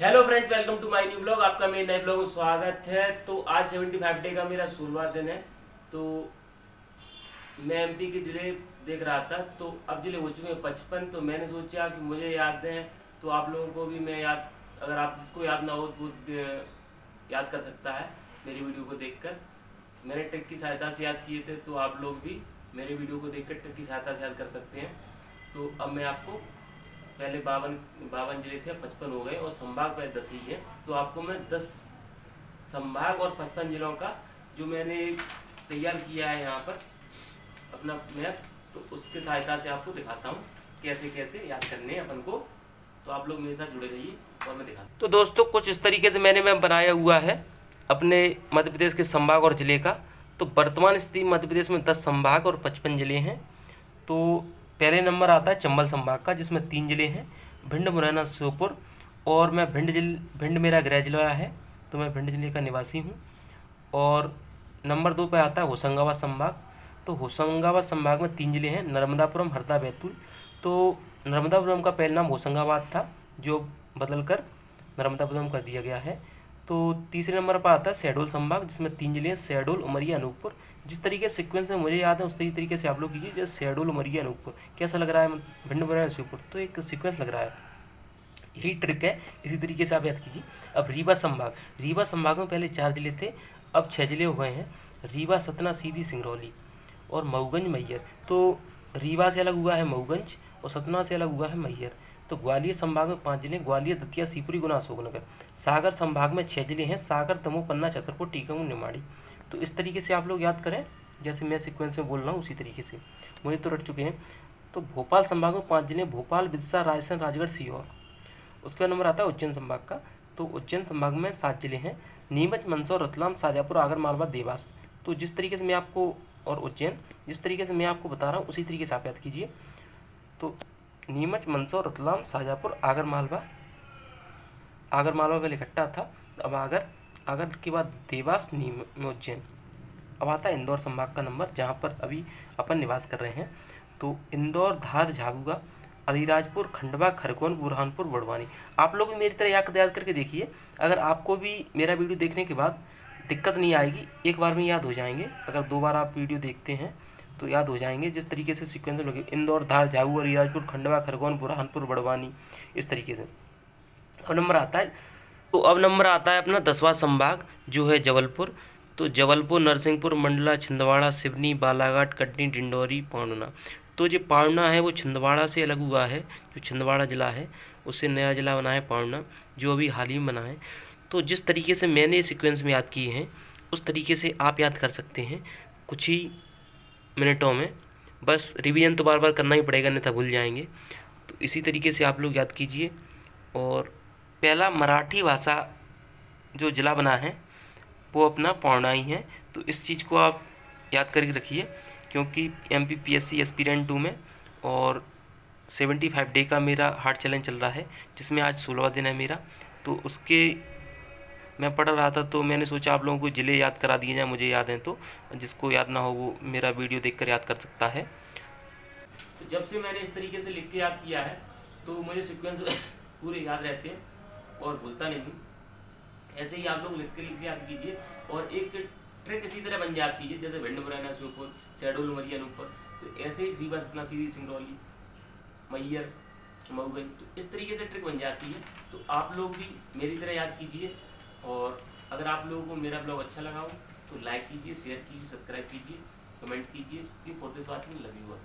Hello friends, welcome to my new blog. आपका मेरे नए ब्लॉग में स्वागत है। तो आज 75 डे का मेरा शुरुआत दिन है। तो मैं एमपी के ज़िले देख रहा था, तो अब ज़िले हो चुके हैं 55। तो मैंने सोचा कि मुझे याद है तो आप लोगों को भी मैं याद, अगर आप जिसको याद ना हो तो याद कर सकता है मेरी वीडियो को देखकर। मैंने ट्रिक की सहायता से याद किए थे, तो आप लोग भी मेरे वीडियो को देखकर ट्रिक की सहायता से याद कर सकते हैं। तो अब मैं आपको, पहले 52 जिले थे, 55 हो गए और संभाग पे 10 ही है। तो आपको मैं 10 संभाग और 55 जिलों का जो मैंने तैयार किया है यहाँ पर अपना मैप, तो उसके सहायता से आपको दिखाता हूँ कैसे कैसे याद करने हैं अपन को। तो आप लोग मेरे साथ जुड़े रहिए और मैं दिखाता हूँ। तो दोस्तों, कुछ इस तरीके से मैंने मैप बनाया हुआ है अपने मध्य प्रदेश के संभाग और ज़िले का। तो वर्तमान स्थिति मध्य प्रदेश में 10 संभाग और 55 जिले हैं। तो पहले नंबर आता है चंबल संभाग का, जिसमें 3 जिले हैं, भिंड, मुरैना, श्योपुर। और मैं भिंड मेरा गृह जिला है, तो मैं भिंड जिले का निवासी हूँ। और नंबर 2 पे आता है होशंगाबाद संभाग। तो होशंगाबाद संभाग में 3 जिले हैं, नर्मदापुरम, हरदा, बैतूल। तो नर्मदापुरम का पहले नाम होशंगाबाद था, जो बदलकर नर्मदापुरम कर दिया गया है। तो तीसरे नंबर पर आता है शहडोल संभाग, जिसमें 3 जिले हैं, शहडोल, उमरिया, अनूपपुर। जिस तरीके से सीक्वेंस में मुझे याद है उस तरीके से आप लोग कीजिए, जैसे शहडोल, उमरिया, अनूपपुर। कैसा लग रहा है? भिंड, मुरैना, श्योपुर, तो एक सीक्वेंस लग रहा है। यही ट्रिक है, इसी तरीके से आप याद कीजिए। अब रीवा संभाग में पहले 4 जिले थे, अब 6 जिले हो गए हैं। रीवा, सतना, सीधी, सिंगरौली और मऊगंज, मैहर। तो रीवा से अलग हुआ है मऊगंज और सतना से अलग हुआ है मैहर। तो ग्वालियर संभाग में 5 जिले, ग्वालियर, दतिया, शिवपुरी, गुना, अशोकनगर। सागर संभाग में 6 जिले हैं, सागर, दमोह, पन्ना, छतरपुर, टीकमगढ़, निमाड़ी। तो इस तरीके से आप लोग याद करें, जैसे मैं सीक्वेंस में बोल रहा हूँ उसी तरीके से। मुझे तो रट चुके हैं। तो भोपाल संभाग में 5 जिले, भोपाल, विदिशा, रायसेन, राजगढ़, सीहोर। उसके बाद नंबर आता है उज्जैन संभाग का। तो उज्जैन संभाग में 7 जिले हैं, नीमच, मंदसौर, रतलाम, शाजापुर, आगर मालवा, देवास। तो जिस तरीके से मैं आपको, और उज्जैन, जिस तरीके से मैं आपको बता रहा हूँ उसी तरीके से आप याद कीजिए। तो नीमच, मंदसौर, रतलाम, शाजापुर, आगर मालवा पहले इकट्ठा था, अब आगर के बाद देवास, नीमच, उज्जैन। अब आता है इंदौर संभाग का नंबर, जहाँ पर अभी अपन निवास कर रहे हैं। तो इंदौर, धार, झाबुआ, अलीराजपुर, खंडवा, खरगोन, बुरहानपुर, बड़वानी। आप लोग भी मेरी तरह याद करके देखिए। अगर आपको भी मेरा वीडियो देखने के बाद दिक्कत नहीं आएगी, एक बार में याद हो जाएंगे। अगर 2 बार आप वीडियो देखते हैं तो याद हो जाएंगे, जिस तरीके से सीक्वेंस में लगे, इंदौर, धार, झाबुआ, अलीराजपुर, खंडवा, खरगोन, बुरहानपुर, बड़वानी, इस तरीके से। अब नंबर आता है अपना 10वां संभाग, जो है जबलपुर। तो जबलपुर, नरसिंहपुर, मंडला, छिंदवाड़ा, सिवनी, बालाघाट, कटनी, डिंडोरी, पांडुना। तो जो पांडुना है वो छिंदवाड़ा से अलग हुआ है, जो छिंदवाड़ा ज़िला है उससे नया ज़िला बना है पांडुना, जो अभी हाल ही में बना है। तो जिस तरीके से मैंने सीक्वेंस में याद किए हैं उस तरीके से आप याद कर सकते हैं कुछ ही मिनटों में। बस रिवीजन तो बार बार करना ही पड़ेगा, नहीं तो भूल जाएंगे। तो इसी तरीके से आप लोग याद कीजिए। और पहला मराठी भाषा जो ज़िला बना है वो अपना पांडुना ही है। तो इस चीज़ को आप याद करके रखिए, क्योंकि MPPSC एस्पिरेंट 2 में और 75 डे का मेरा हार्ड चैलेंज चल रहा है, जिसमें आज 16वां दिन है मेरा। तो उसके मैं पढ़ रहा था, तो मैंने सोचा आप लोगों को ज़िले याद करा दिए जाए, मुझे याद हैं। तो जिसको याद ना हो वो मेरा वीडियो देखकर याद कर सकता है। तो जब से मैंने इस तरीके से लिख के याद किया है तो मुझे सीक्वेंस पूरे याद रहते हैं और भूलता नहीं हूँ। ऐसे ही आप लोग लिख के याद कीजिए। और एक ट्रिक इसी तरह बन जाती है, जैसे भिंड, मुरैना, श्योपुर, शहडोल, उमरिया, अनूपपुर। तो ऐसे ही रीवा, सतना, सीधी, सिंगरौली, मैहर, मऊगंज। तो इस तरीके से ट्रिक बन जाती है। तो आप लोग भी मेरी तरह याद कीजिए। और अगर आप लोगों को मेरा ब्लॉग अच्छा लगा हो तो लाइक कीजिए, शेयर कीजिए, सब्सक्राइब कीजिए, कमेंट कीजिए। For this watching, love you all.